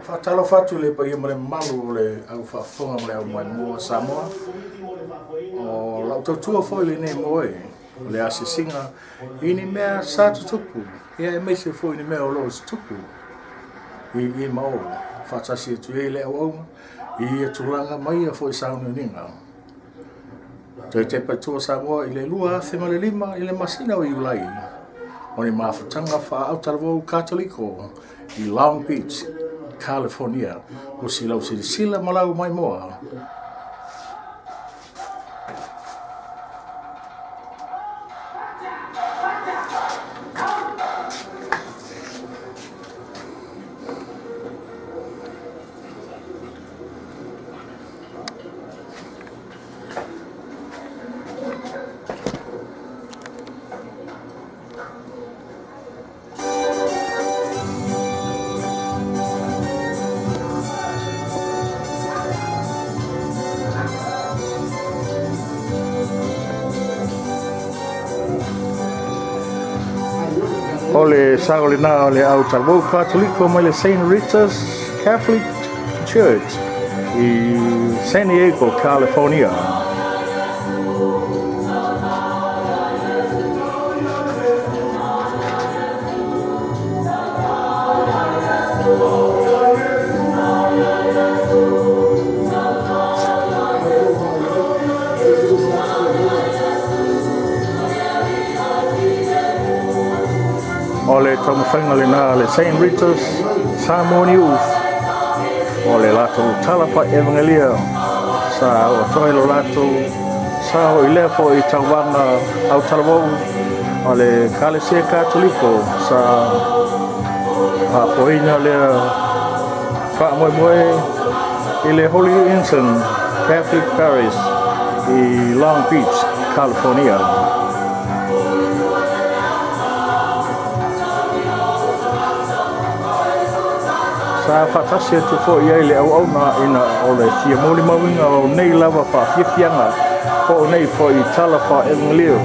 Fatalo fatu le pa yemre malu le au fa fonga le au mai mo Samoa o la tua foi le ne moe le asisinga ini mea sa tuku ia me se foi ni mea o lo tuku i mau fatasi tu ele au i tulanga mai a foi saunu ninga te pa tua Samoa i le lua se male lima i le masina o i ulai o ni mafutanga fa au talvo katoliko i Long Beach, California, o silau sila malau mai moa. Ole sagole na ole au talvo katoliko mai le Saint Ritas Catholic Church i San Diego, California. Ole tomawhainga le nā le Saint Ritas Samoan Youth o le lato talapa evangelia sa o toilo lato sa o i lefo i tauwanga au talavou o le Kalesia Katoliko sa hapoina lea whaamoemoe i le Holy Innocent Catholic Parish i Long Beach, California. Sa fatasi atu fo ia le au na ina o le fia moli mawinga o nei lava fa fianga o nei fo i tala fa evangelio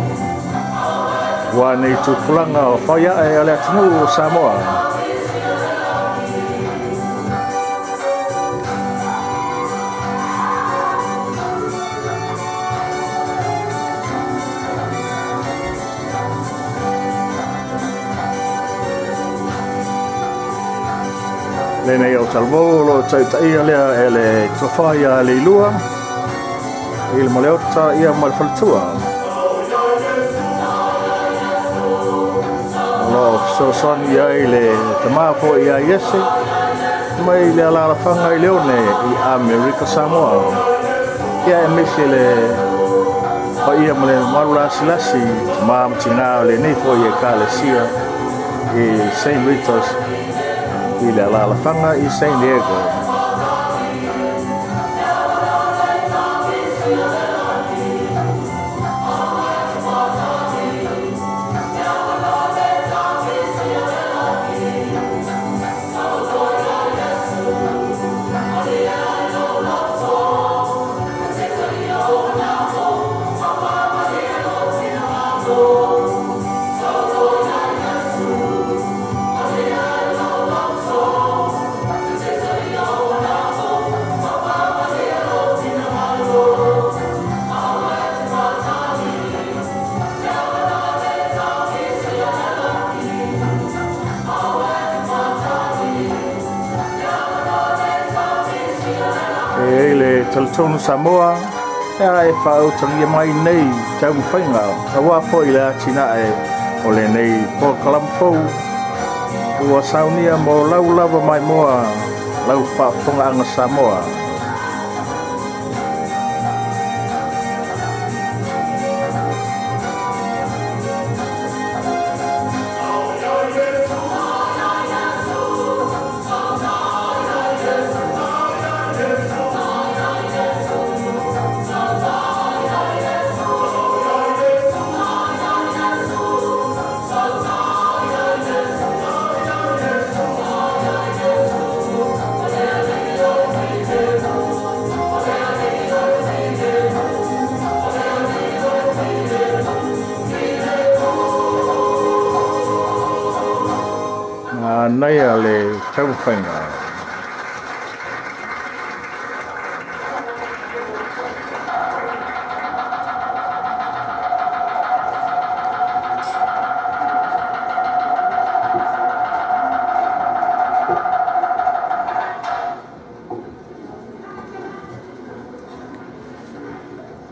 wa nei tu pulanga o fa ia e ale atu o Samoa Lene o talvo lo taitai lea e le tofaya le ilua il moleota ia malfaltua lo so son ia le tamafo ia yese mai le ala fanga i leone i America Samoa ia e mesele o ia mole marula silasi mam tina le nefo ia kalesia i Saint Ritas i le alafanga i San Diego. Taltonu Samoa e whaautangia mai nei tau whainga taua fo i lea tina e o le nei po kalamfou ua saunia mo lau lava mai moa lau whaafonga anga Samoa Manai le tauwhainga.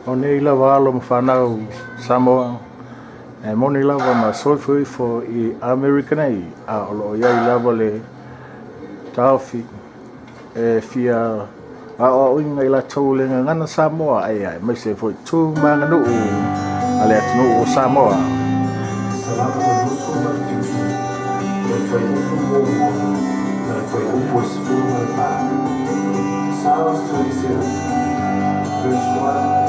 O nei lava alo ma whanau Samoa. E moni lava ma soifui fo I American ai. A olo iai lava le tauwhi. E fia a o inga I la tau le ngana Samoa ai ai. Mai se fo I tū manga nuu a le atunu o Samoa. Salamu aluso marfiki. Le foi upu moa. Le foi upu esfu malfa. Psalms 27. Verse 1.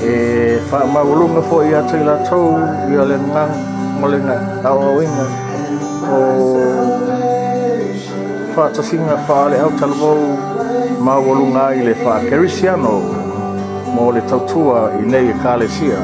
E wha maulunga fo I atu I la tau I ale ngang molenga a o inga o wha tasinga wha ale au talabou maulunga I le wha kerisiano mo le tautua I nei e kālesia.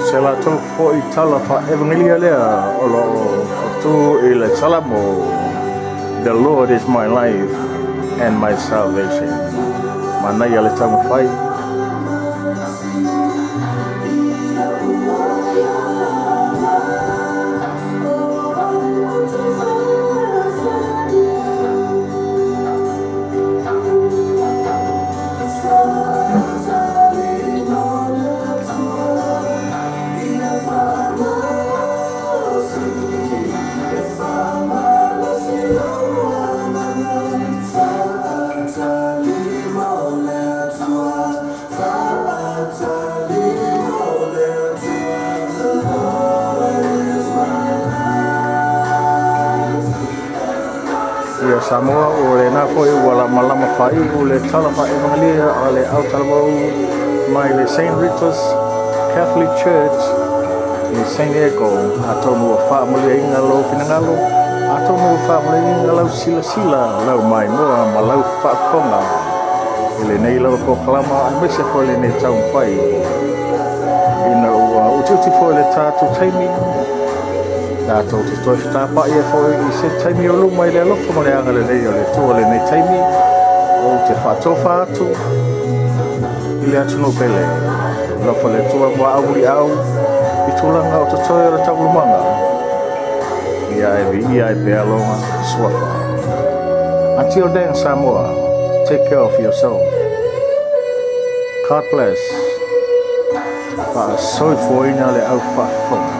Se la tau fo I tala wha evangelia lea o lo tu I le salamo. The Lord is my life and my salvation. Manai ale tau whai. Ia Samoa o le nā koe wala malama whai o le talawa evangelia a le au talawau mai le St. Ritas Catholic Church I St. Ego a tonu o whaamuli inga lau pinangalo a tonu o whaamuli inga lau sila sila lau mai moa ma lau whaakonga I le nei lau ko kalama a mese fo le nei tau whai ina ua ututi fo le tātu taimi da tau te toi whitapa ia fo I se taimi o luma I le alofa ma le anga le nei o le tua le nei taimi o te whatofa atu I le atu no pele lofa le tua mua auri au I tulanga o te toi o le tau lumanga ia e bea longa swafa. Until then Samoa, take care of yourself. God bless. Pa soi fo ina le au whaafonga.